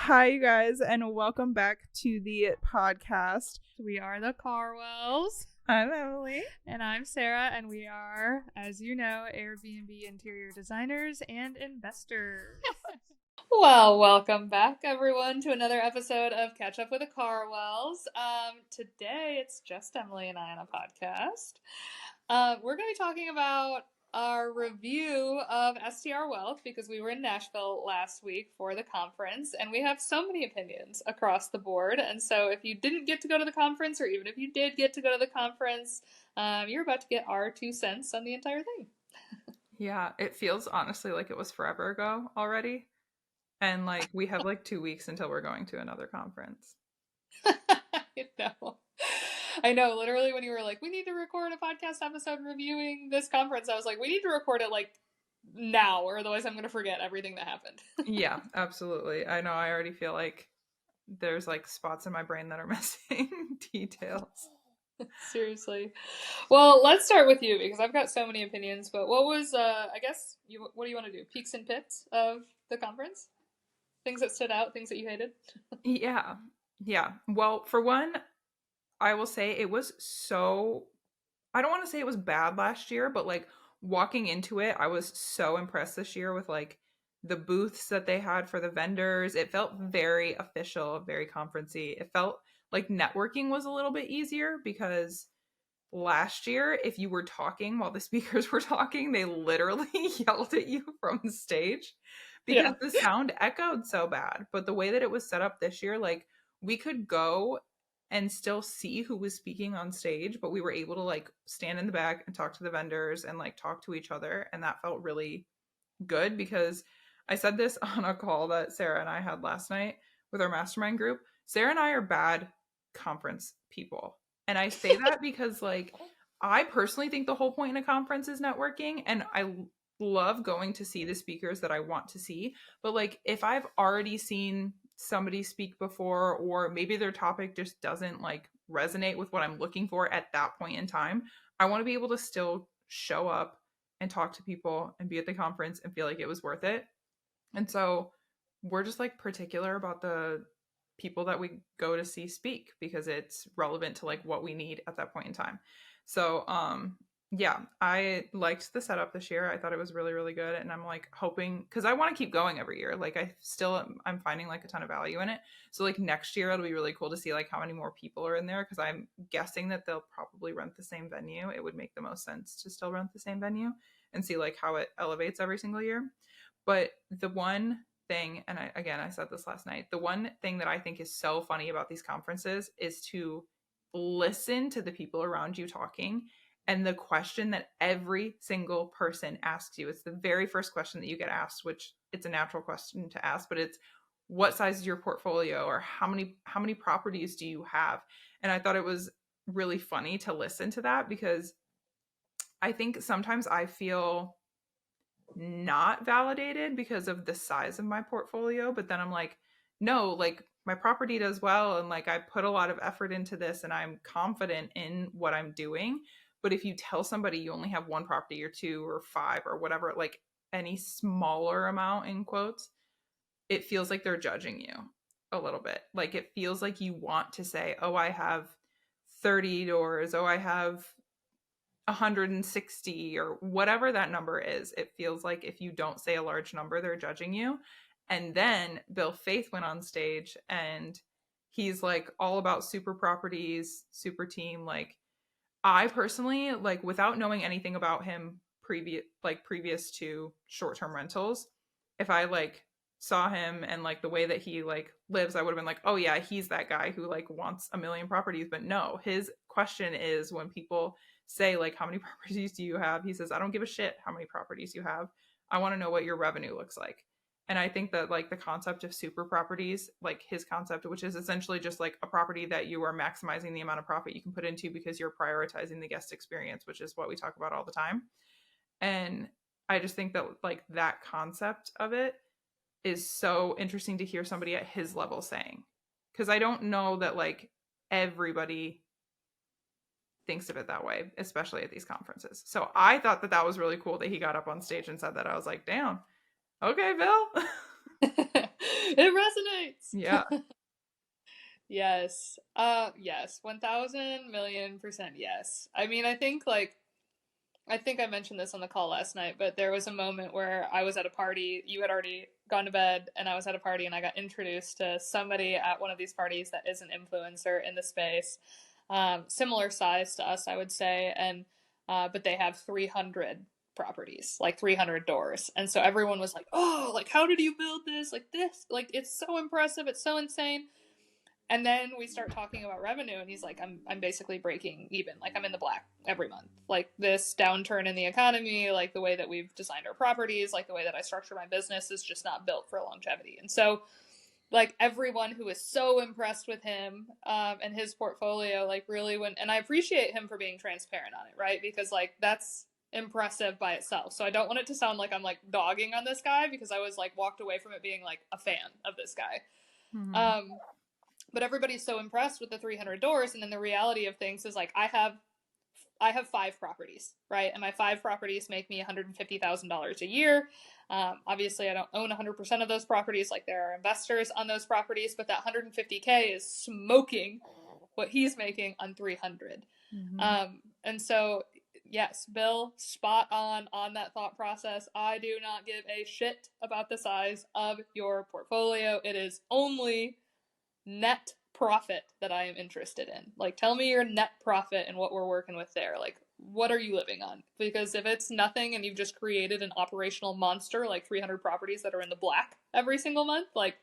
Hi, you guys, and welcome back to the podcast. We are the Karwells. I'm Emily. And I'm Sarah, and we are, as you know, Airbnb interior designers and investors. Well, welcome back, everyone, to another episode of Catch Up with the Karwells. Today, it's just Emily and I on a podcast. We're going to be talking about our review of STR Wealth because we were in Nashville last week for the conference, and we have so many opinions across the board. And so if you didn't get to go to the conference, or even if you did get to go to the conference, you're about to get our 2 cents on the entire thing. Yeah, it feels honestly like it was forever ago already. And like we have like 2 weeks until we're going to another conference. I know, literally when you were like, we need to record a podcast episode reviewing this conference, I was like, we need to record it like now, or otherwise I'm going to forget everything that happened. Yeah, absolutely. I know, I already feel like there's like spots in my brain that are missing details. Seriously. Well, let's start with you because I've got so many opinions, but what was, what do you want to do? Peaks and pits of the conference? Things that stood out, things that you hated? Yeah. Well, for one, I will say it was so, I don't want to say it was bad last year, but like walking into it, I was so impressed this year with like the booths that they had for the vendors. It felt very official, very conferencey. It felt like networking was a little bit easier because last year, if you were talking while the speakers were talking, they literally yelled at you from the stage because the sound echoed so bad. But the way that it was set up this year, like we could go and still see who was speaking on stage, but we were able to like stand in the back and talk to the vendors and like talk to each other. And that felt really good because I said this on a call that Sarah and I had last night with our mastermind group. Sarah and I are bad conference people. And I say that because like I personally think the whole point in a conference is networking, and I love going to see the speakers that I want to see. But like if I've already seen somebody speak before, or maybe their topic just doesn't like resonate with what I'm looking for at that point in time, I want to be able to still show up and talk to people and be at the conference and feel like it was worth it. And so we're just like particular about the people that we go to see speak because it's relevant to like what we need at that point in time. So yeah, I liked the setup this year. I thought it was really, really good. And I'm like hoping, because I want to keep going every year. Like I'm finding like a ton of value in it. So like next year, it'll be really cool to see like how many more people are in there. Cause I'm guessing that they'll probably rent the same venue. It would make the most sense to still rent the same venue and see like how it elevates every single year. But the one thing, and I said this last night, the one thing that I think is so funny about these conferences is to listen to the people around you talking. And the question that every single person asks you, it's the very first question that you get asked, which it's a natural question to ask, but it's what size is your portfolio, or how many properties do you have? And I thought it was really funny to listen to that because I think sometimes I feel not validated because of the size of my portfolio, but then I'm like, no, like my property does well, and like I put a lot of effort into this and I'm confident in what I'm doing. But if you tell somebody you only have one property or two or five or whatever, like any smaller amount in quotes, it feels like they're judging you a little bit. Like it feels like you want to say, oh, I have 30 doors, oh, I have 160 or whatever that number is. It feels like if you don't say a large number, they're judging you. And then Bill Faith went on stage and he's like all about super properties, super team. Like I personally, like without knowing anything about him previous to short-term rentals, if I like saw him and like the way that he like lives, I would have been like, oh yeah, he's that guy who like wants a million properties. But no, his question is when people say like, how many properties do you have? He says, I don't give a shit how many properties you have. I want to know what your revenue looks like. And I think that like the concept of super properties, like his concept, which is essentially just like a property that you are maximizing the amount of profit you can put into because you're prioritizing the guest experience, which is what we talk about all the time. And I just think that like that concept of it is so interesting to hear somebody at his level saying, because I don't know that like everybody thinks of it that way, especially at these conferences. So I thought that that was really cool that he got up on stage and said that. I was like, damn, okay, Bill. It resonates. Yeah. Yes. Yes. 1000,000,000,000% yes. I mean, I think I mentioned this on the call last night, but there was a moment where I was at a party. You had already gone to bed, and I was at a party, and I got introduced to somebody at one of these parties that is an influencer in the space, similar size to us, I would say, and but they have 300 properties, like 300 doors, and so everyone was like, "Oh, like how did you build this? Like this, like it's so impressive, it's so insane." And then we start talking about revenue, and he's like, I'm basically breaking even. Like I'm in the black every month. Like this downturn in the economy, like the way that we've designed our properties, like the way that I structure my business is just not built for longevity. And so like everyone who is so impressed with him and his portfolio, like really went, and I appreciate him for being transparent on it, right? Because like that's impressive by itself. So I don't want it to sound like I'm like dogging on this guy, because I was like walked away from it being like a fan of this guy. Mm-hmm. Um, but everybody's so impressed with the 300 doors, and then the reality of things is like I have 5 properties, right? And my 5 properties make me $150,000 a year. Obviously, I don't own 100% of those properties. Like there are investors on those properties, but that 150K is smoking what he's making on 300. Mm-hmm. And so, yes, Bill, spot on that thought process. I do not give a shit about the size of your portfolio. It is only net profit that I am interested in. Like, tell me your net profit and what we're working with there. Like, what are you living on? Because if it's nothing and you've just created an operational monster, like 300 properties that are in the black every single month, like,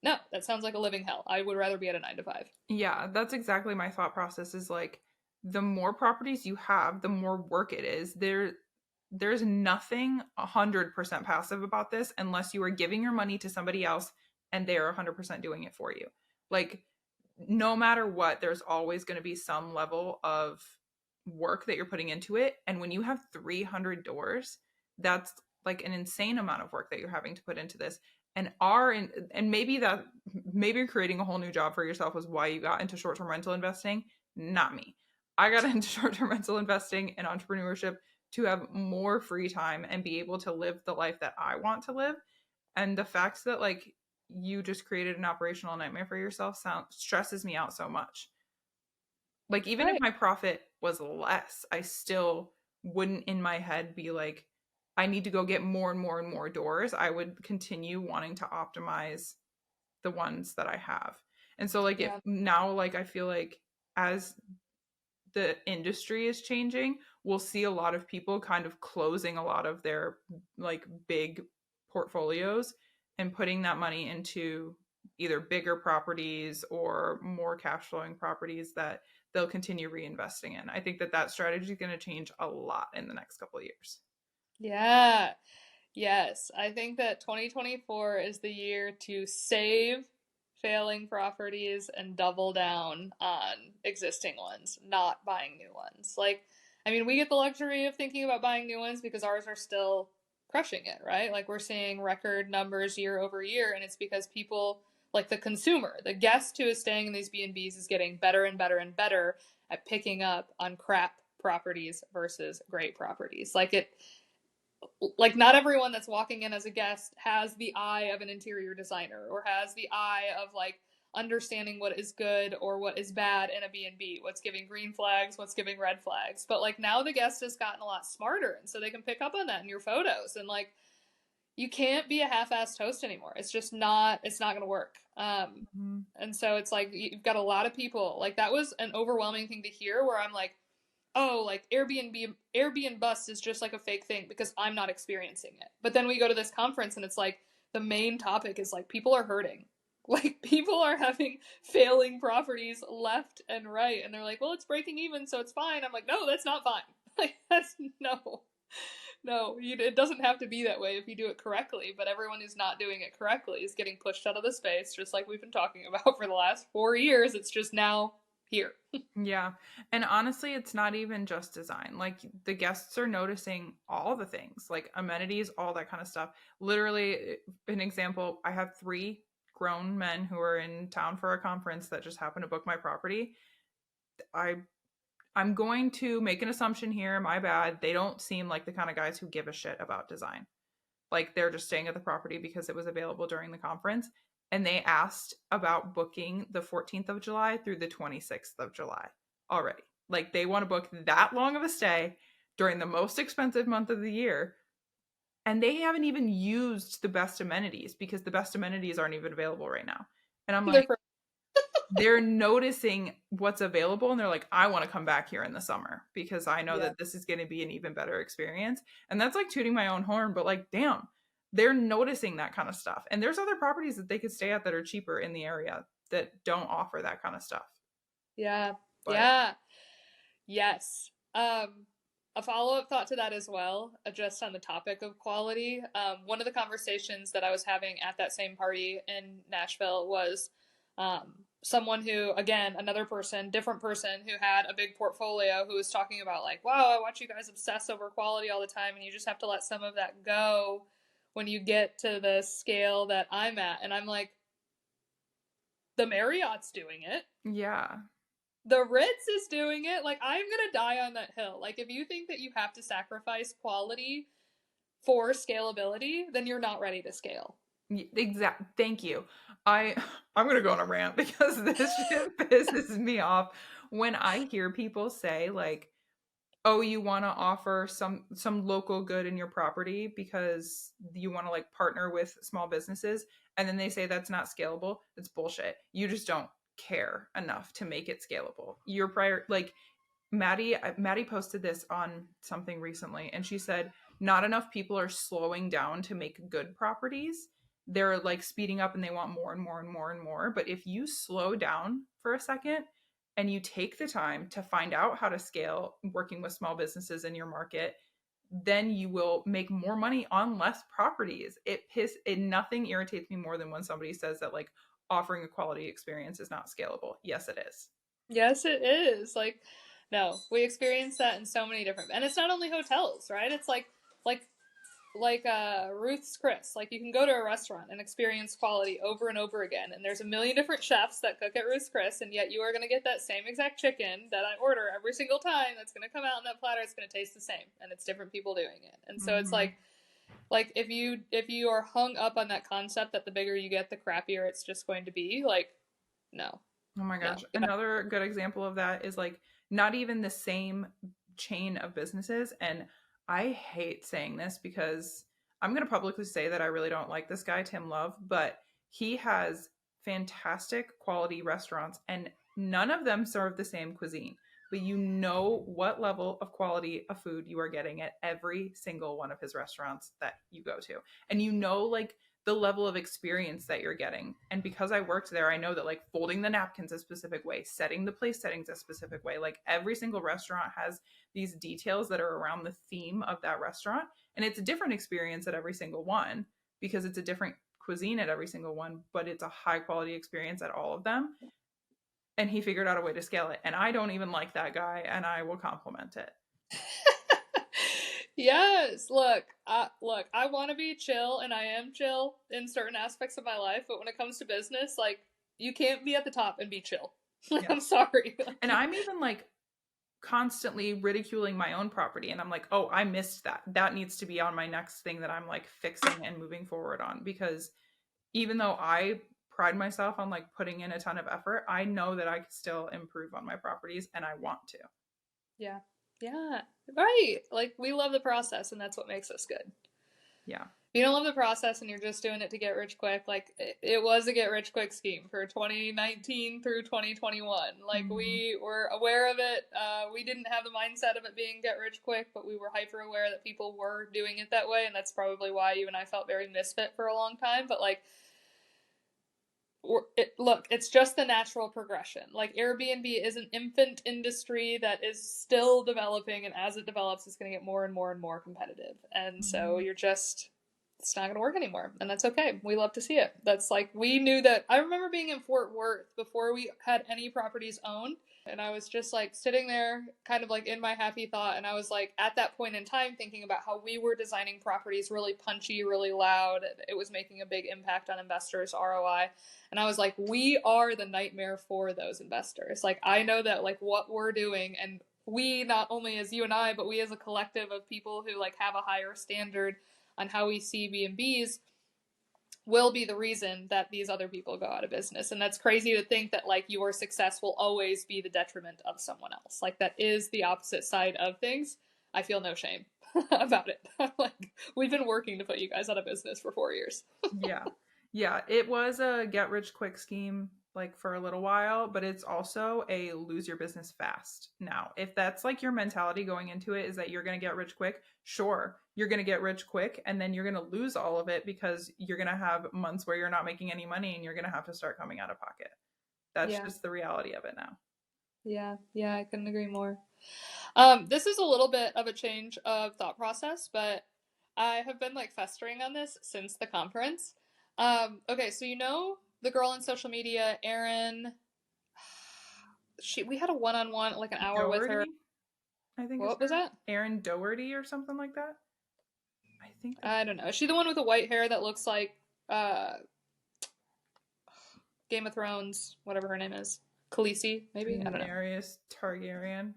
no, that sounds like a living hell. I would rather be at a 9 to 5. Yeah, that's exactly my thought process is like the more properties you have, the more work it is. There's nothing 100% passive about this unless you are giving your money to somebody else and they're 100% doing it for you. Like no matter what, there's always going to be some level of work that you're putting into it. And when you have 300 doors, that's like an insane amount of work that you're having to put into this. And maybe you're creating a whole new job for yourself was why you got into short-term rental investing. Not me. I got into short-term rental investing and entrepreneurship to have more free time and be able to live the life that I want to live. And the fact that like you just created an operational nightmare for yourself stresses me out so much. Like even if Right. my profit was less, I still wouldn't in my head be like I need to go get more and more and more doors. I would continue wanting to optimize the ones that I have. And so like it Yeah. now like I feel like as the industry is changing, we'll see a lot of people kind of closing a lot of their like big portfolios and putting that money into either bigger properties or more cash flowing properties that they'll continue reinvesting in. I think that strategy is going to change a lot in the next couple of years. Yeah. Yes, I think that 2024 is the year to save failing properties and double down on existing ones, not buying new ones. Like, I mean, we get the luxury of thinking about buying new ones because ours are still crushing it, right? Like, we're seeing record numbers year over year, and it's because people, like the consumer, the guest who is staying in these B&Bs is getting better and better and better at picking up on crap properties versus great properties. Like not everyone that's walking in as a guest has the eye of an interior designer or has the eye of like understanding what is good or what is bad in a B&B, what's giving green flags, what's giving red flags. But like now the guest has gotten a lot smarter, and so they can pick up on that in your photos, and like you can't be a half-assed host anymore. It's not going to work. Mm-hmm. And so it's like you've got a lot of people. Like that was an overwhelming thing to hear where I'm like, oh, like Airbnb bust is just like a fake thing because I'm not experiencing it. But then we go to this conference and it's like the main topic is like people are hurting. Like people are having failing properties left and right, and they're like, well, it's breaking even, so it's fine. I'm like, no, that's not fine. Like that's no, it doesn't have to be that way if you do it correctly. But everyone who's not doing it correctly is getting pushed out of the space, just like we've been talking about for the last 4 years. It's just now here. Yeah. And honestly, it's not even just design. Like the guests are noticing all the things, like amenities, all that kind of stuff. Literally, an example, I have 3 grown men who are in town for a conference that just happened to book my property. I I'm going to make an assumption here, my bad. They don't seem like the kind of guys who give a shit about design. Like they're just staying at the property because it was available during the conference. And they asked about booking the 14th of July through the 26th of July already. Like they want to book that long of a stay during the most expensive month of the year. And they haven't even used the best amenities because the best amenities aren't even available right now. And I'm like, They're they're noticing what's available and they're like, I want to come back here in the summer because I know yeah. that this is going to be an even better experience. And that's like tooting my own horn, but like, damn, they're noticing that kind of stuff. And there's other properties that they could stay at that are cheaper in the area that don't offer that kind of stuff. Yeah. But Yeah. Yes. A follow-up thought to that as well, just on the topic of quality. One of the conversations that I was having at that same party in Nashville was someone who, again, another person, different person who had a big portfolio who was talking about like, wow, I watch you guys obsess over quality all the time, and you just have to let some of that go when you get to the scale that I'm at. And I'm like, the Marriott's doing it. yeah. The Ritz is doing it. Like, I'm gonna die on that hill. Like, if you think that you have to sacrifice quality for scalability, then you're not ready to scale. Exact. Thank you. I I'm gonna go on a rant because this shit pisses me off when I hear people say like, oh, you want to offer some local good in your property because you want to like partner with small businesses, and then they say that's not scalable. It's bullshit. You just don't care enough to make it scalable. Your prior like Maddie posted this on something recently, and she said not enough people are slowing down to make good properties. They're like speeding up and they want more and more and more and more. But if you slow down for a second and you take the time to find out how to scale working with small businesses in your market, then you will make more money on less properties. Nothing irritates me more than when somebody says that like offering a quality experience is not scalable. Yes, it is. Yes, it is. Like, no, we experience that in so many different, and it's not only hotels, right? It's like Ruth's Chris. Like, you can go to a restaurant and experience quality over and over again, and there's a million different chefs that cook at Ruth's Chris, and yet you are going to get that same exact chicken that I order every single time. That's going to come out in that platter. It's going to taste the same, and it's different people doing it. And so it's Mm-hmm. like if you are hung up on that concept that the bigger you get, the crappier it's just going to be. Like, no, Oh my no, gosh. Another good example of that is like not even the same chain of businesses. And I hate saying this because I'm going to publicly say that I really don't like this guy, Tim Love, but he has fantastic quality restaurants and none of them serve the same cuisine. But you know what level of quality of food you are getting at every single one of his restaurants that you go to. And you know, like, the level of experience that you're getting. And because I worked there, I know that like folding the napkins a specific way, setting the place settings a specific way, like every single restaurant has these details that are around the theme of that restaurant. And it's a different experience at every single one because it's a different cuisine at every single one, but it's a high quality experience at all of them. And he figured out a way to scale it. And I don't even like that guy, and I will compliment it. Yes, look, I want to be chill and I am chill in certain aspects of my life, but when it comes to business, like, you can't be at the top and be chill. Like, Yeah. I'm sorry. And I'm even like constantly ridiculing my own property, and I'm like, oh, I missed that. That needs to be on my next thing that I'm like fixing and moving forward on, because even though I pride myself on like putting in a ton of effort, I know that I can still improve on my properties and I want to. Yeah. Yeah. Right. Like, we love the process and that's what makes us good. Yeah. If you don't love the process and you're just doing it to get rich quick, like, it was a get rich quick scheme for 2019 through 2021. Like, Mm-hmm. we were aware of it. We didn't have the mindset of it being get rich quick, but we were hyper aware that people were doing it that way. And that's probably why you and I felt very misfit for a long time. But like, look, it's just the natural progression. Like, Airbnb is an infant industry that is still developing, and as it develops, it's going to get more and more and more competitive. And so Mm-hmm. you're just, it's not going to work anymore, and that's okay. We love to see it. That's like, we knew that. I remember being in Fort Worth before we had any properties owned, and I was just like sitting there, kind of like in my happy thought, and I was like, at that point in time, thinking about how we were designing properties really punchy, really loud. It was making a big impact on investors' ROI. And I was like, we are the nightmare for those investors. Like, I know that like what we're doing, and we, not only as you and I, but we as a collective of people who like have a higher standard on how we see B&Bs will be the reason that these other people go out of business. And that's crazy to think that like your success will always be the detriment of someone else. Like that is the opposite side of things. I feel no shame about it. Like we've been working to put you guys out of business for 4 years. Yeah. Yeah, it was a get rich quick scheme like for a little while, but it's also a lose your business fast. Now, if that's like your mentality going into it is that you're going to get rich quick, sure, you're going to get rich quick and then you're going to lose all of it because you're going to have months where you're not making any money and you're going to have to start coming out of pocket. That's Yeah. just the reality of it now. Yeah. Yeah. I couldn't agree more. This is a little bit of a change of thought process, but I have been like festering on this since the conference. Okay, so you know the girl on social media, Erin. We had a one-on-one, like an hour with her. Doherty, I think is What was her. that? Erin Doherty or something like that. I think that's I don't know. Is she the one with the white hair that looks like uh, Game of Thrones, whatever her name is? Khaleesi, maybe? I don't know. Daenerys Targaryen.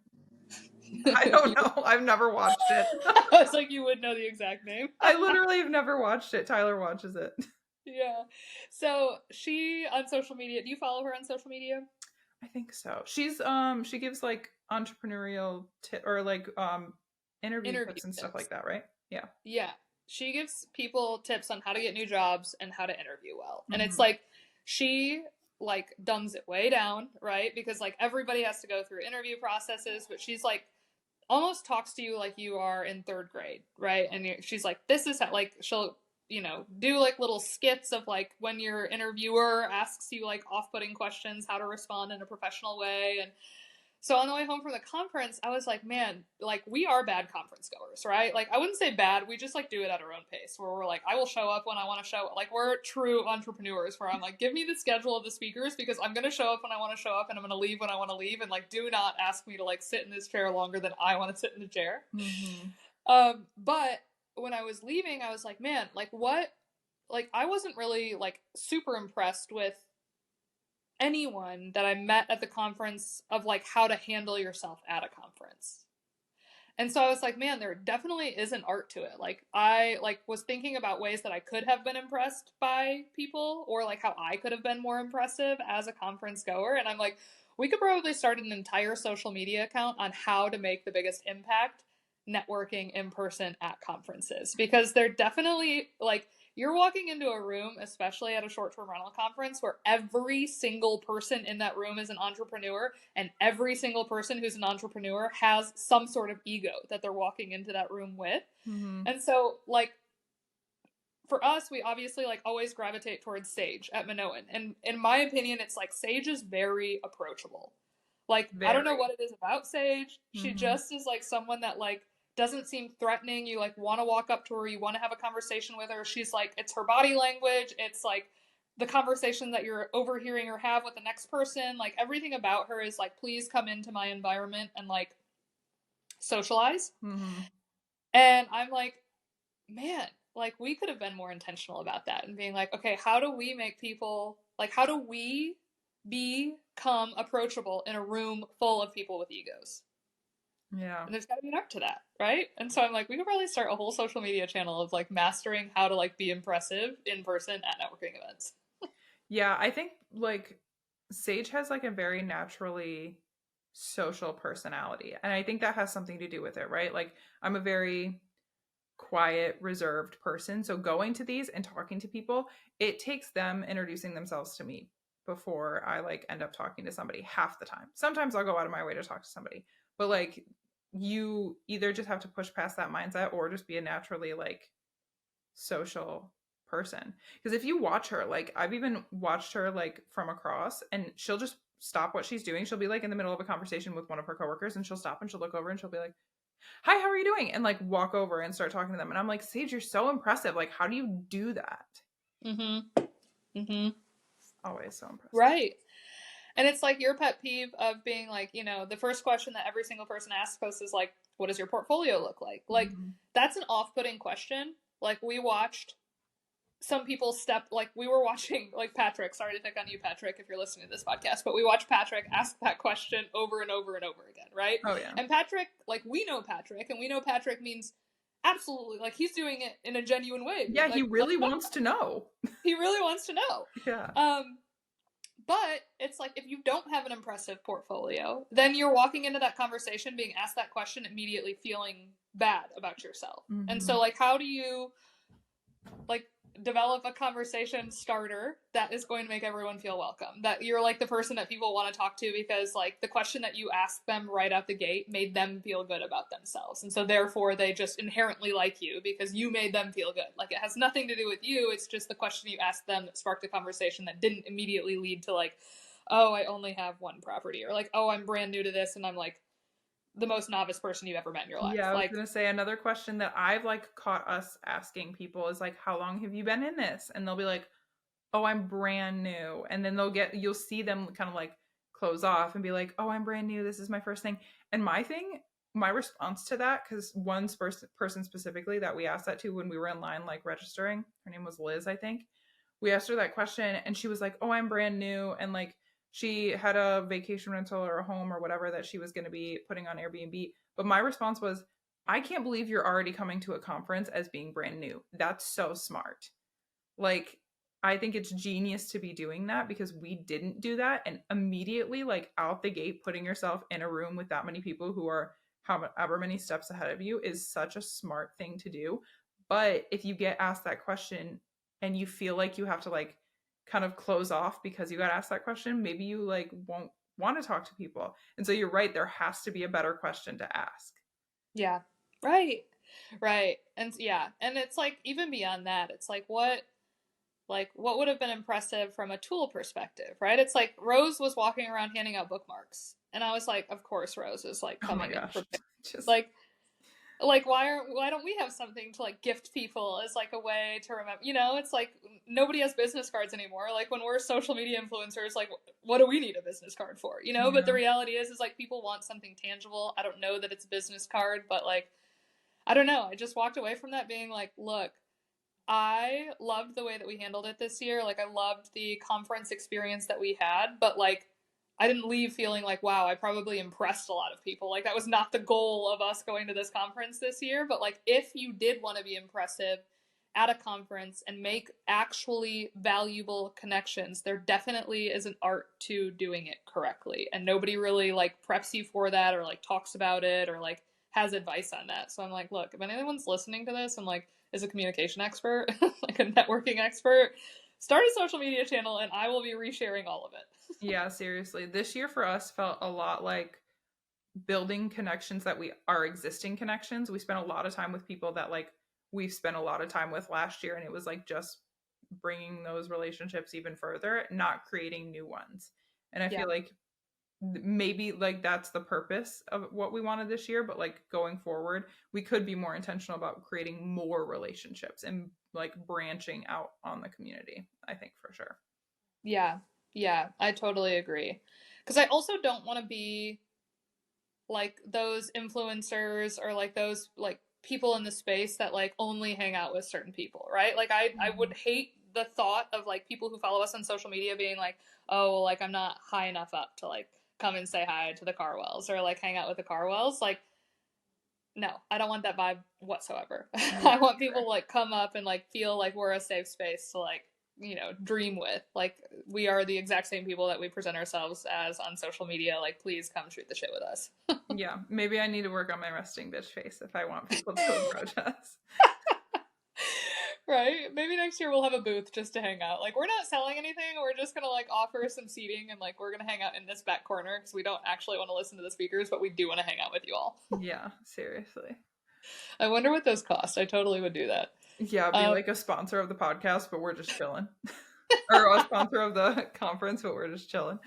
I don't know. I've never watched it. I was like, you would know the exact name. I literally have never watched it. Tyler watches it. Yeah. So she on social media. Do you follow her on social media? I think so. She gives like entrepreneurial or like interview Interview tips and stuff tips. like that, right? Yeah. Yeah. She gives people tips on how to get new jobs and how to interview well. And it's Mm-hmm. like she like dumbs it way down, right? Because like everybody has to go through interview processes, but she's like almost talks to you like you are in third grade, right? And she's like, this is how, like, she'll, do like little skits of like when your interviewer asks you like off putting questions, how to respond in a professional way. And so on the way home from the conference, I was like, man, like we are bad conference goers, right? Like I wouldn't say bad, we just like do it at our own pace where we're like, I will show up when I want to show up. Like we're true entrepreneurs where I'm like, give me the schedule of the speakers because I'm going to show up when I want to show up and I'm going to leave when I want to leave. And like, do not ask me to like sit in this chair longer than I want to sit in the chair. Mm-hmm. But when I was leaving, I was like, man, like what? Like I wasn't really like super impressed with anyone that I met at the conference of like how to handle yourself at a conference. And so I was like, man, there definitely is an art to it. Like I like was thinking about ways that I could have been impressed by people or like how I could have been more impressive as a conference goer. And I'm like, we could probably start an entire social media account on how to make the biggest impact networking in person at conferences because they're definitely like you're walking into a room, especially at a short-term rental conference, where every single person in that room is an entrepreneur, and every single person who's an entrepreneur has some sort of ego that they're walking into that room with. Mm-hmm. And so, like, for us, we obviously like always gravitate towards Sage at Minoan. And in my opinion, it's like Sage is very approachable. Like, I don't know Very. what it is about Sage. She Mm-hmm. just is like someone that like doesn't seem threatening. You like want to walk up to her, you want to have a conversation with her. She's like, it's her body language, it's like the conversation that you're overhearing her have with the next person. Like everything about her is like, please come into my environment and like socialize. Mm-hmm. And I'm like, man, like we could have been more intentional about that and being like, okay, how do we make people like how do we become approachable in a room full of people with egos? Yeah. And there's got to be an art to that, right? And so I'm like, we could probably start a whole social media channel of like mastering how to like be impressive in person at networking events. Yeah, I think like Sage has like a very naturally social personality. And I think that has something to do with it, right? Like I'm a very quiet, reserved person. So going to these and talking to people, it takes them introducing themselves to me before I like end up talking to somebody half the time. Sometimes I'll go out of my way to talk to somebody, but like you either just have to push past that mindset or just be a naturally like social person. Because if you watch her, like I've even watched her like from across and she'll just stop what she's doing. She'll be like in the middle of a conversation with one of her coworkers and she'll stop and she'll look over and she'll be like, hi, how are you doing? And like walk over and start talking to them. And I'm like, Sage, you're so impressive. Like, how do you do that? Mm-hmm. Mm-hmm. Always so impressive. Right. And it's like your pet peeve of being like, the first question that every single person asks us is like, what does your portfolio look like? Like, Mm-hmm. that's an off-putting question. Like, we watched some people we were watching, like, Patrick, sorry to pick on you, Patrick, if you're listening to this podcast, but we watched Patrick ask that question over and over and over again, right? Oh, yeah. And Patrick, like, we know Patrick, and we know Patrick means absolutely, like, he's doing it in a genuine way. Yeah, he Like, really wants to know. he really wants to know. Yeah. But it's like, if you don't have an impressive portfolio, then you're walking into that conversation being asked that question immediately feeling bad about yourself. And Mm-hmm. so, like, how do you, like, develop a conversation starter that is going to make everyone feel welcome, that you're like the person that people want to talk to because, like, the question that you asked them right out the gate made them feel good about themselves, and so therefore they just inherently like you because you made them feel good. Like, it has nothing to do with you, it's just the question you asked them that sparked a conversation that didn't immediately lead to, like, oh, I only have one property, or like, oh, I'm brand new to this and I'm like the most novice person you've ever met in your life. Yeah, I was Like, gonna say another question that I've like caught us asking people is like, how long have you been in this? And they'll be like, oh, I'm brand new. And then you'll see them kind of like close off and be like, oh, I'm brand new. This is my first thing. And my response to that, because one person specifically that we asked that to when we were in line, like registering, her name was Liz, I think. We asked her that question and she was like, oh, I'm brand new. And like, she had a vacation rental or a home or whatever that she was going to be putting on Airbnb. But my response was, I can't believe you're already coming to a conference as being brand new. That's so smart. Like, I think it's genius to be doing that because we didn't do that. And immediately, like out the gate, putting yourself in a room with that many people who are however many steps ahead of you is such a smart thing to do. But if you get asked that question and you feel like you have to like kind of close off because you got asked that question, maybe you like won't want to talk to people. And so you're right, there has to be a better question to ask. yeah, right, right. And yeah, and it's like, even beyond that, it's like, what would have been impressive from a tool perspective, right? It's like Rose was walking around handing out bookmarks, and I was like, of course Rose is like Oh my coming in gosh. prepared. Just Like why don't we have something to like gift people as like a way to remember? You know, it's like nobody has business cards anymore. Like, when we're social media influencers, like, what do we need a business card for? You know, but the yeah. reality is like, people want something tangible. I don't know that it's a business card, but like, I don't know. I just walked away from that being like, look, I loved the way that we handled it this year. Like, I loved the conference experience that we had, but like, I didn't leave feeling like, wow, I probably impressed a lot of people. Like, that was not the goal of us going to this conference this year. But like, if you did want to be impressive at a conference and make actually valuable connections, there definitely is an art to doing it correctly. And nobody really like preps you for that, or like talks about it, or like has advice on that. So I'm like, look, if anyone's listening to this and like is a communication expert, like a networking expert, start a social media channel and I will be resharing all of it. Yeah, seriously. This year for us felt a lot like building connections that we are existing connections. We spent a lot of time with people that like we've spent a lot of time with last year and it was like just bringing those relationships even further, not creating new ones. And I Yeah. feel like maybe like that's the purpose of what we wanted this year, but like going forward, we could be more intentional about creating more relationships and like branching out on the community, I think for sure. Yeah. Yeah. I totally agree. Because I also don't want to be like those influencers or like those like people in the space that like only hang out with certain people, right? Like, I would hate the thought of like people who follow us on social media being like, oh, like, I'm not high enough up to like come and say hi to the Karwells or like hang out with the Karwells. Like, no, I don't want that vibe whatsoever. Yeah, I want people sure. to like come up and like feel like we're a safe space to like, you know, dream with. Like, we are the exact same people that we present ourselves as on social media. Like, please come shoot the shit with us. Yeah, maybe I need to work on my resting bitch face if I want people to approach us. Right? Maybe next year we'll have a booth just to hang out. Like, we're not selling anything. We're just gonna like offer some seating and like we're gonna hang out in this back corner because we don't actually want to listen to the speakers, but we do want to hang out with you all. Yeah, seriously. I wonder what those cost. I totally would do that. Yeah, be Um, like a sponsor of the podcast, but we're just chilling. Or a sponsor of the conference, but we're just chilling.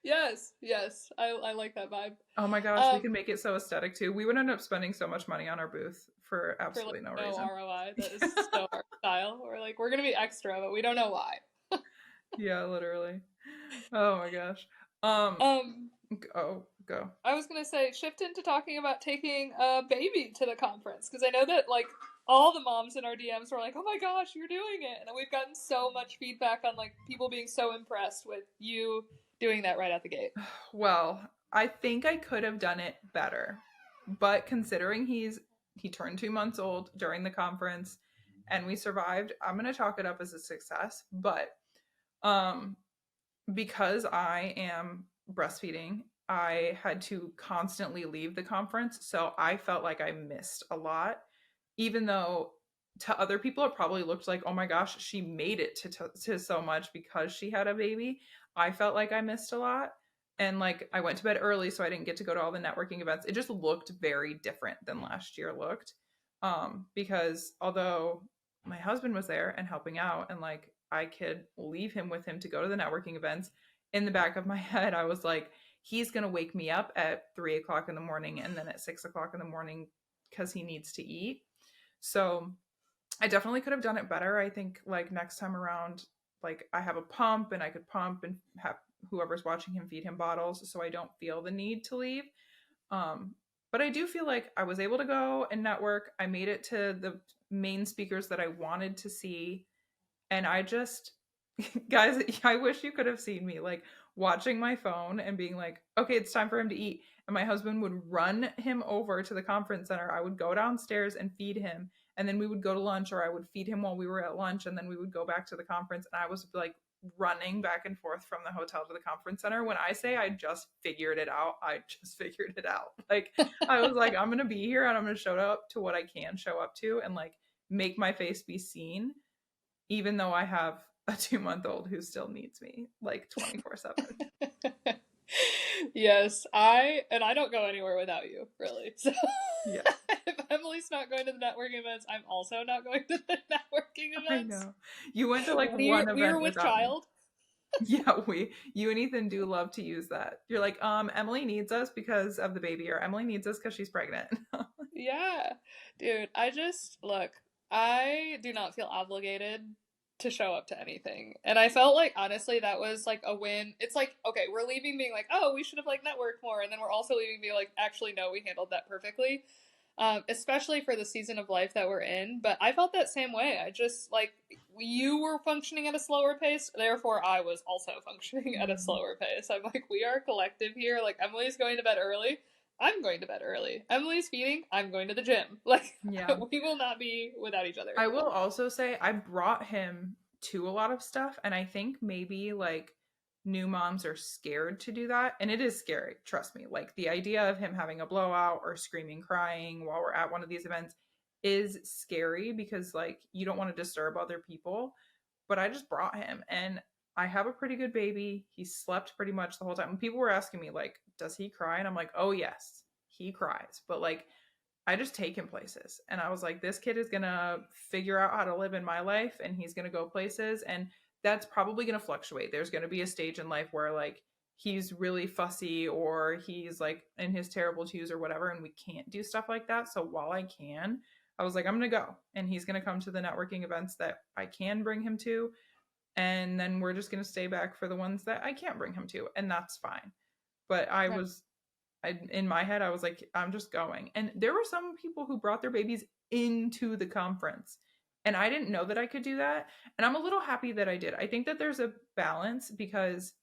yes, yes, I like that vibe. Oh my gosh, we Um, can make it so aesthetic too. We would end up spending so much money on our booth for for like absolutely no no reason. ROI. That is so our style. We're like, we're gonna be extra, but we don't know why. Yeah, literally. Oh my gosh. Um, Um, go. I was gonna say, shift into talking about taking a baby to the conference, because I know that like all the moms in our DMs were like, "Oh my gosh, you're doing it!" And we've gotten so much feedback on like people being so impressed with you doing that right out the gate. Well, I think I could have done it better. But considering he's He turned 2 months old during the conference, and we survived. I'm going to chalk it up as a success, but um, because I am breastfeeding, I had to constantly leave the conference. So I felt like I missed a lot, even though to other people it probably looked like, oh my gosh, she made it to so much because she had a baby. I felt like I missed a lot. And like I went to bed early, so I didn't get to go to all the networking events. It just looked very different than last year looked. Because although my husband was there and helping out, and like I could leave him with him to go to the networking events, in the back of my head, I was like, he's going to wake me up at 3 o'clock in the morning and then at 6 o'clock in the morning because he needs to eat. So I definitely could have done it better. I think like next time around, like I have a pump and I could pump and have whoever's watching him feed him bottles so I don't feel the need to leave. Um, but I do feel like I was able to go and network. I made it to the main speakers that I wanted to see. And I just, guys, I wish you could have seen me like watching my phone and being like, okay, it's time for him to eat. And my husband would run him over to the conference center. I would go downstairs and feed him. And then we would go to lunch, or I would feed him while we were at lunch. And then we would go back to the conference. And I was like running back and forth from the hotel to the conference center. When I say I just figured it out, I just figured it out. Like, I was like, I'm going to be here and I'm going to show up to what I can show up to and like make my face be seen, even though I have a 2 month old who still needs me like 24/7. Yes, I don't go anywhere without you, really. So Yeah, if Emily's not going to the networking events, I'm also not going to the networking I events. know. You went to like We one we're event with without me. child. Yeah, you and Ethan do love to use that. You're like, Emily needs us because of the baby, or Emily needs us because she's pregnant. Yeah. Dude, I just look, I do not feel obligated to show up to anything. And I felt like honestly that was like a win. It's like, okay, we're leaving being like, oh, we should have like networked more, and then we're also leaving being like, actually no, we handled that perfectly. Especially for the season of life that we're in. But I felt that same way. I just like you were functioning at a slower pace, therefore I was also functioning at a Mhm. slower pace. I'm like, we are a collective here. Like Emily's going to bed early. I'm going to bed early. Emily's feeding. I'm going to the gym. Like Yeah. we will not be without each other. I will also say I brought him to a lot of stuff, and I think maybe like new moms are scared to do that, and it is scary, trust me. Like the idea of him having a blowout or screaming crying while we're at one of these events is scary because like you don't want to disturb other people. But I just brought him, and I have a pretty good baby. He slept pretty much the whole time. And people were asking me like, does he cry? And I'm like, oh yes, he cries, but like I just take him places. And I was like, this kid is going to figure out how to live in my life, and he's going to go places. And that's probably going to fluctuate. There's going to be a stage in life where like he's really fussy or he's like in his terrible twos or whatever. And we can't do stuff like that. So while I can, I was like, I'm going to go, and he's going to come to the networking events that I can bring him to. And then we're just going to stay back for the ones that I can't bring him to. And that's fine. But Right. in my head, I was like, I'm just going. And there were some people who brought their babies into the conference. And I didn't know that I could do that. And I'm a little happy that I did. I think that there's a balance because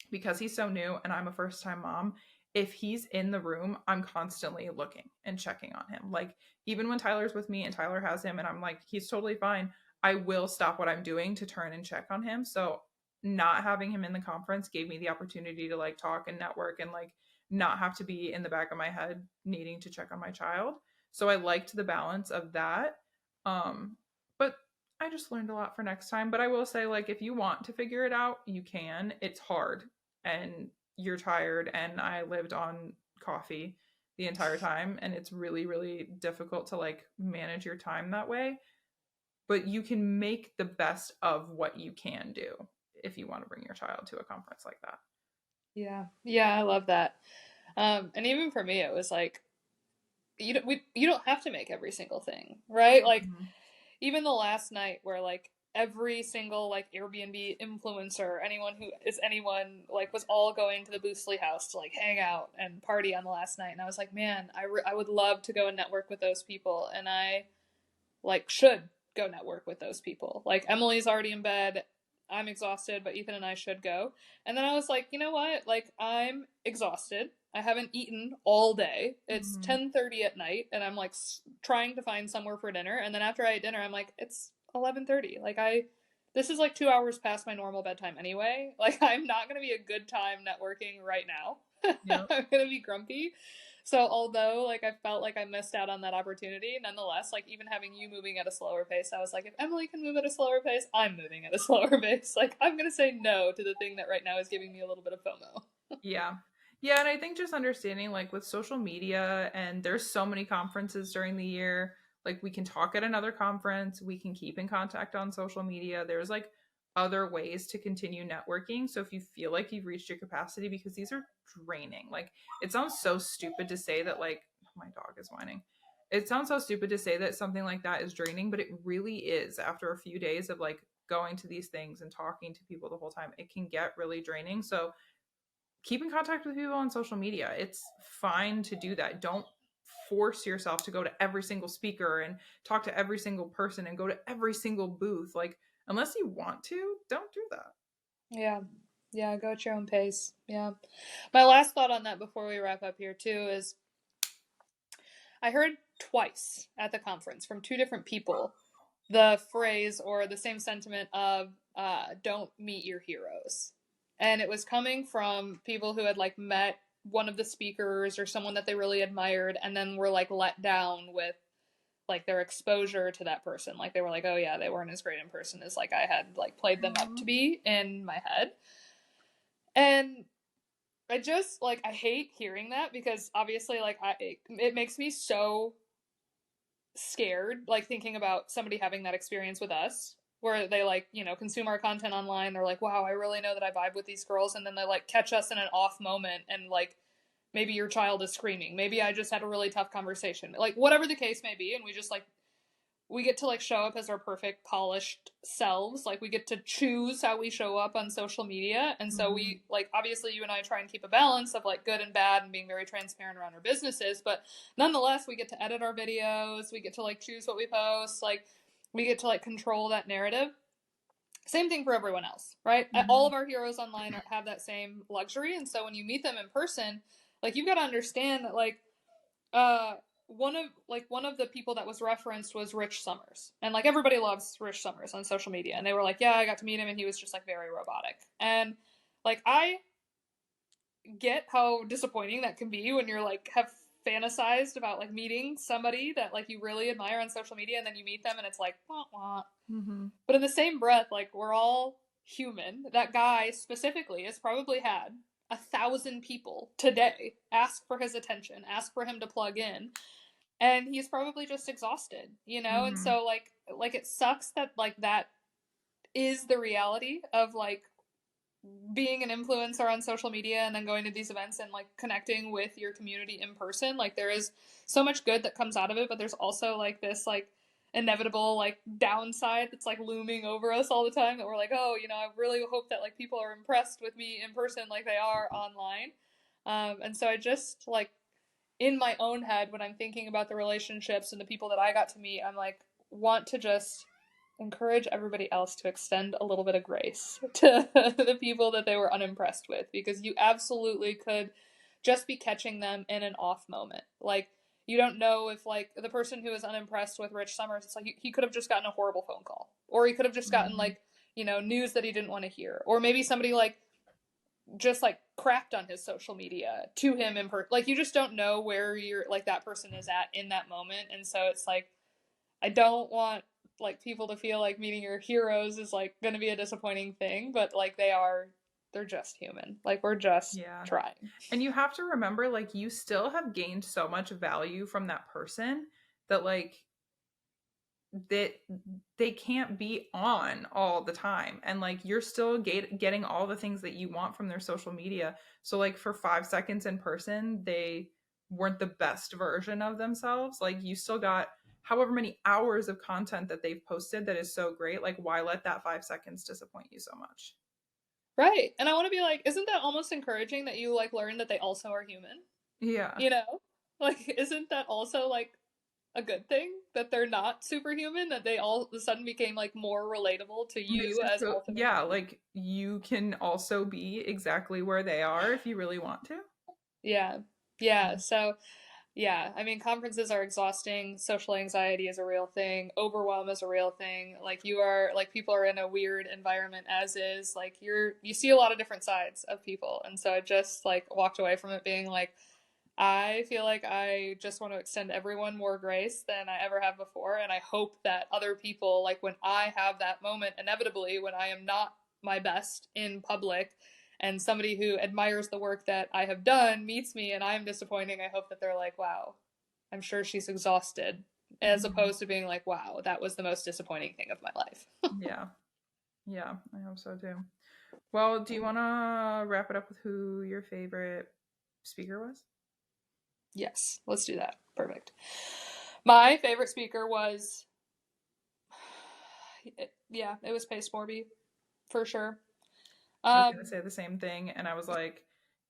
he's so new and I'm a first time mom. If he's in the room, I'm constantly looking and checking on him. Like even when Tyler's with me and Tyler has him and I'm like, he's totally fine, I will stop what I'm doing to turn and check on him. So not having him in the conference gave me the opportunity to like talk and network and like not have to be in the back of my head needing to check on my child. So I liked the balance of that. But I just learned a lot for next time. But I will say, like, if you want to figure it out, you can. It's hard and you're tired. And I lived on coffee the entire time. And it's really, really difficult to like manage your time that way. But you can make the best of what you can do if you want to bring your child to a conference like that. Yeah. Yeah, I love that. And even for me it was like you don't have to make every single thing, right? Like Mhm. even the last night where like every single like Airbnb influencer, anyone who is anyone, like was all going to the Boostly house to like hang out and party on the last night, and I was like, man, I would love to go and network with those people, and I like should go network with those people. Like Emily's already in bed. I'm exhausted, but Ethan and I should go. And then I was like, you know what? Like I'm exhausted. I haven't eaten all day. It's Mm-hmm. 10:30 at night, and I'm like trying to find somewhere for dinner. And then after I eat dinner, I'm like, it's 11:30. Like this is like 2 hours past my normal bedtime anyway. Like I'm not gonna be a good time networking right now. Yep. I'm gonna be grumpy. So although like I felt like I missed out on that opportunity, nonetheless, like even having you moving at a slower pace, I was like, if Emily can move at a slower pace, I'm moving at a slower pace. Like I'm gonna say no to the thing that right now is giving me a little bit of FOMO. Yeah. Yeah, and I think just understanding like with social media and there's so many conferences during the year, like we can talk at another conference, we can keep in contact on social media. There's like other ways to continue networking. So if you feel like you've reached your capacity because these are draining. Like it sounds so stupid to say that like oh, my dog is whining. It sounds so stupid to say that something like that is draining, but it really is after a few days of like going to these things and talking to people the whole time. It can get really draining. So keep in contact with people on social media. It's fine to do that. Don't force yourself to go to every single speaker and talk to every single person and go to every single booth. Like, unless you want to, don't do that. Yeah. Yeah, go at your own pace. Yeah. My last thought on that before we wrap up here too is I heard twice at the conference from two different people the phrase or the same sentiment of don't meet your heroes. And it was coming from people who had like met one of the speakers or someone that they really admired and then were like let down with like their exposure to that person. Like they were like, oh yeah, they weren't as great in person as like I had like played them up to be in my head. And I just like I hate hearing that because obviously like it makes me so scared like thinking about somebody having that experience with us where they like consume our content online. They're like, wow, I really know that I vibe with these girls, and then they like catch us in an off moment and like maybe your child is screaming, maybe I just had a really tough conversation, like whatever the case may be, and we just like we get to like show up as our perfect polished selves. Like we get to choose how we show up on social media. And so Mm-hmm. we like obviously you and I try and keep a balance of like good and bad and being very transparent around our businesses, but nonetheless we get to edit our videos, we get to like choose what we post, like we get to like control that narrative. Same thing for everyone else, right? All Mm-hmm. of our heroes online have that same luxury, and so when you meet them in person, like you've got to understand that like uh one of the people that was referenced was Rich Summers. And like everybody loves Rich Summers on social media. And they were like, yeah, I got to meet him and he was just like very robotic. And like I get how disappointing that can be when you're like have fantasized about like meeting somebody that like you really admire on social media and then you meet them and it's like wah, wah. Mm-hmm. But in the same breath, like we're all human. That guy specifically has probably had 1,000 people today ask for his attention, ask for him to plug in, and he's probably just exhausted, and Mm-hmm. so like it sucks that like that is the reality of like being an influencer on social media and then going to these events and like connecting with your community in person. Like there is so much good that comes out of it, but there's also like this like inevitable like downside that's like looming over us all the time that we're like, oh, I really hope that like people are impressed with me in person like they are online. And so I just like in my own head when I'm thinking about the relationships and the people that I got to meet, I'm like, want to just encourage everybody else to extend a little bit of grace to the people that they were unimpressed with, because you absolutely could just be catching them in an off moment. Like, you don't know if, like, the person who is unimpressed with Rich Summers, it's like he could have just gotten a horrible phone call, or he could have just gotten, Mm-hmm. like, news that he didn't want to hear, or maybe somebody, like, just like crapped on his social media to him in person. Like you just don't know where you're like that person is at in that moment, and so it's like I don't want like people to feel like meeting your heroes is like going to be a disappointing thing, but like they're just human. Like we're just Yeah. trying. And you have to remember, like, you still have gained so much value from that person that, like, that they can't be on all the time, and like you're still getting all the things that you want from their social media. So like for 5 seconds in person they weren't the best version of themselves. Like you still got however many hours of content that they've posted that is so great. Like why let that 5 seconds disappoint you so much? Right. And I want to be like, isn't that almost encouraging that you like learn that they also are human? Yeah. You know? Like isn't that also like a good thing that they're not superhuman, that they all of a sudden became like more relatable to Makes you it as so, also a yeah, human? like you can also be exactly where they are if you really want to. Yeah. Yeah. So, yeah, I mean, conferences are exhausting. Social anxiety is a real thing. Overwhelm is a real thing. Like you are, like people are in a weird environment as is. Like you see a lot of different sides of people, and so I just like walked away from it being like, I feel like I just want to extend everyone more grace than I ever have before. And I hope that other people, like when I have that moment, inevitably, when I am not my best in public and somebody who admires the work that I have done meets me and I'm disappointing, I hope that they're like, wow, I'm sure she's exhausted. As Mhm. opposed to being like, wow, that was the most disappointing thing of my life. Yeah. Yeah, I hope so too. Well, do you want to wrap it up with who your favorite speaker was? Yes, let's do that. Perfect. My favorite speaker was, yeah, it was Pace Morby for sure. I was going to Um, say the same thing, and I was like,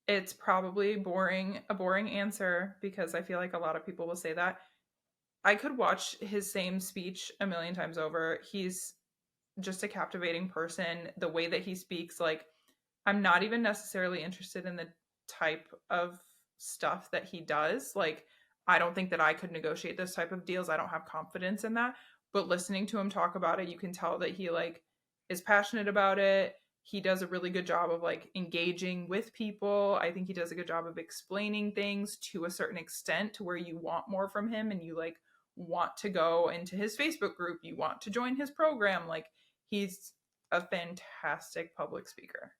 it's probably a boring answer because I feel like a lot of people will say that. I could watch his same speech a million times over. He's just a captivating person. The way that he speaks, like, I'm not even necessarily interested in the type of stuff that he does. Like, I don't think that I could negotiate those type of deals. I don't have confidence in that. But listening to him talk about it, you can tell that he like is passionate about it. He does a really good job of like engaging with people. I think he does a good job of explaining things to a certain extent to where you want more from him and you like want to go into his Facebook group, you want to join his program. Like he's a fantastic public speaker.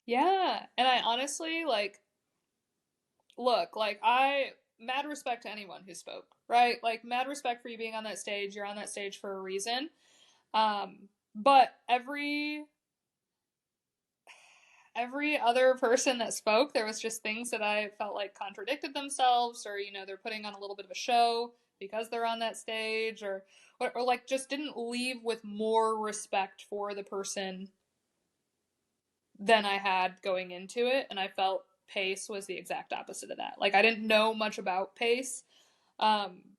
yeah, and I honestly like look, like I mad respect to anyone who spoke, right? Like mad respect for you being on that stage. You're on that stage for a reason. But every other person that spoke, there was just things that I felt like contradicted themselves, or they're putting on a little bit of a show because they're on that stage, or like just didn't leave with more respect for the person than I had going into it. And I felt Pace was the exact opposite of that. Like I didn't know much about Pace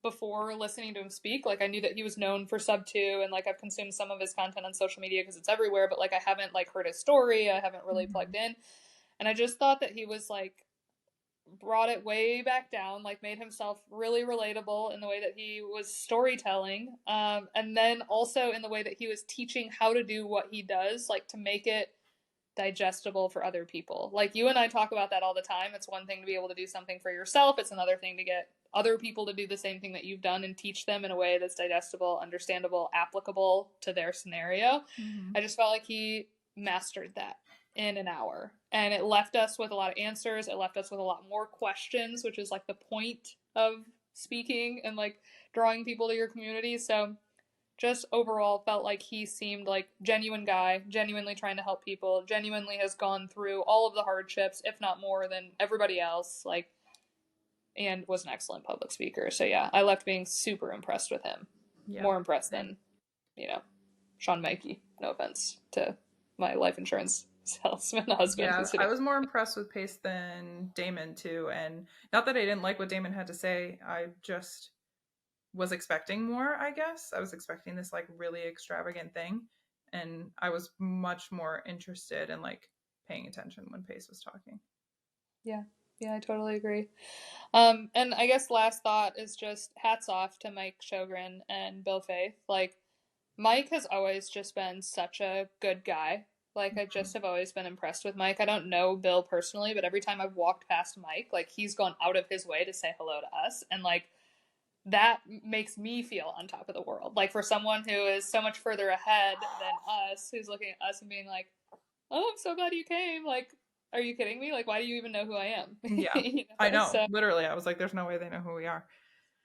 before listening to him speak. Like I knew that he was known for Sub 2 and like I've consumed some of his content on social media because it's everywhere, but like I haven't like heard his story. I haven't really Mm-hmm. plugged in. And I just thought that he was like brought it way back down, like made himself really relatable in the way that he was storytelling, and then also in the way that he was teaching how to do what he does, like to make it digestible for other people. Like you and I talk about that all the time. It's one thing to be able to do something for yourself, it's another thing to get other people to do the same thing that you've done and teach them in a way that's digestible, understandable, applicable to their scenario. Mm-hmm. I just felt like he mastered that in an hour. And it left us with a lot of answers. It left us with a lot more questions, which is like the point of speaking and like drawing people to your community. So just overall felt like he seemed like genuine guy, genuinely trying to help people, genuinely has gone through all of the hardships, if not more than everybody else, like, and was an excellent public speaker. So yeah, I left being super impressed with him. Yeah. More impressed Same. than, you know, Sean Mikey. No offense to my life insurance salesman husband Yeah, who's I sitting. was more impressed with Pace than Damon too. And not that I didn't like what Damon had to say, I just was expecting more, I guess. I was expecting this like really extravagant thing. And I was much more interested in like paying attention when Pace was talking. Yeah, yeah, I totally agree. And I guess last thought is just hats off to Mike Sjogren and Bill Faith. Like, Mike has always just been such a good guy. Like, I just have always been impressed with Mike. I don't know Bill personally, but every time I've walked past Mike, like, he's gone out of his way to say hello to us. And, like, that makes me feel on top of the world. Like, for someone who is so much further ahead than us, who's looking at us and being like, oh, I'm so glad you came. Like, are you kidding me? Like, why do you even know who I am? Yeah, I know. So, Literally, I was like, there's no way they know who we are.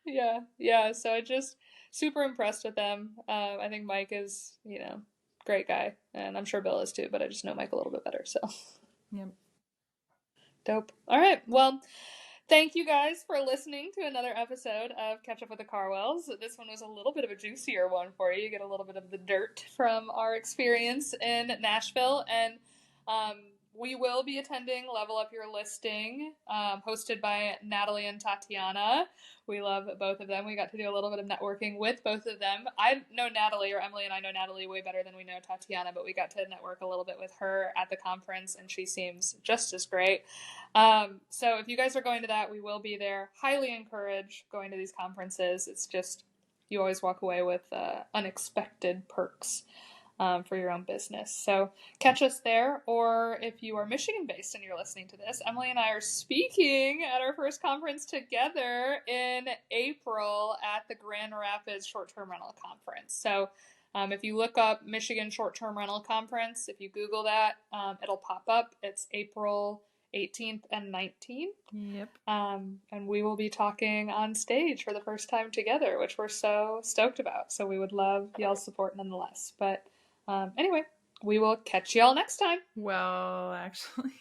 yeah, yeah. So I just super impressed with them. I think Mike is, great guy, and I'm sure Bill is too. But I just know Mike a little bit better. So Yep. dope. All right. Well, thank you guys for listening to another episode of Catch Up with the Karwells. This one was a little bit of a juicier one for you. You get a little bit of the dirt from our experience in Nashville, and We will be attending Level Up Your Listing, hosted by Natalie and Tatiana. We love both of them. We got to do a little bit of networking with both of them. I know Natalie, or Emily and I know Natalie way better than we know Tatiana, but we got to network a little bit with her at the conference, and she seems just as great. So if you guys are going to that, we will be there. Highly encourage going to these conferences. It's just, you always walk away with unexpected perks for your own business. So catch us there, or if you are Michigan based and you're listening to this, Emily and I are speaking at our first conference together in April at the Grand Rapids Short-Term Rental Conference. So if you look up Michigan Short-Term Rental Conference, if you Google that, it'll pop up. It's April 18th and 19th. Yep. And we will be talking on stage for the first time together, which we're so stoked about. So we would love y'all's support nonetheless. But anyway, we will catch y'all next time. Well, actually.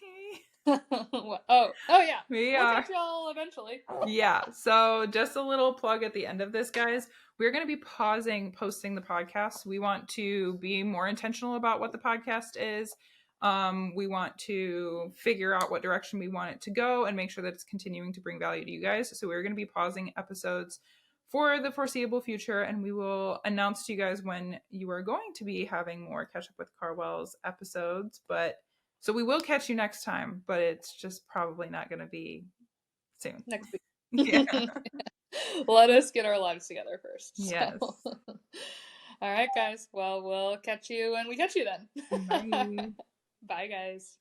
oh yeah. We'll catch y'all eventually. Yeah. So just a little plug at the end of this, guys. We're going to be pausing posting the podcast. We want to be more intentional about what the podcast is. We want to figure out what direction we want it to go and make sure that it's continuing to bring value to you guys. So we're going to be pausing episodes for the foreseeable future, and we will announce to you guys when you are going to be having more Catch Up with Karwells episodes. But so we will catch you next time, but it's just probably not going to be soon. Next week. Yeah. Let us get our lives together first. Yes. So. All right, guys. Well, we'll catch you when we catch you then. Bye. Bye, guys.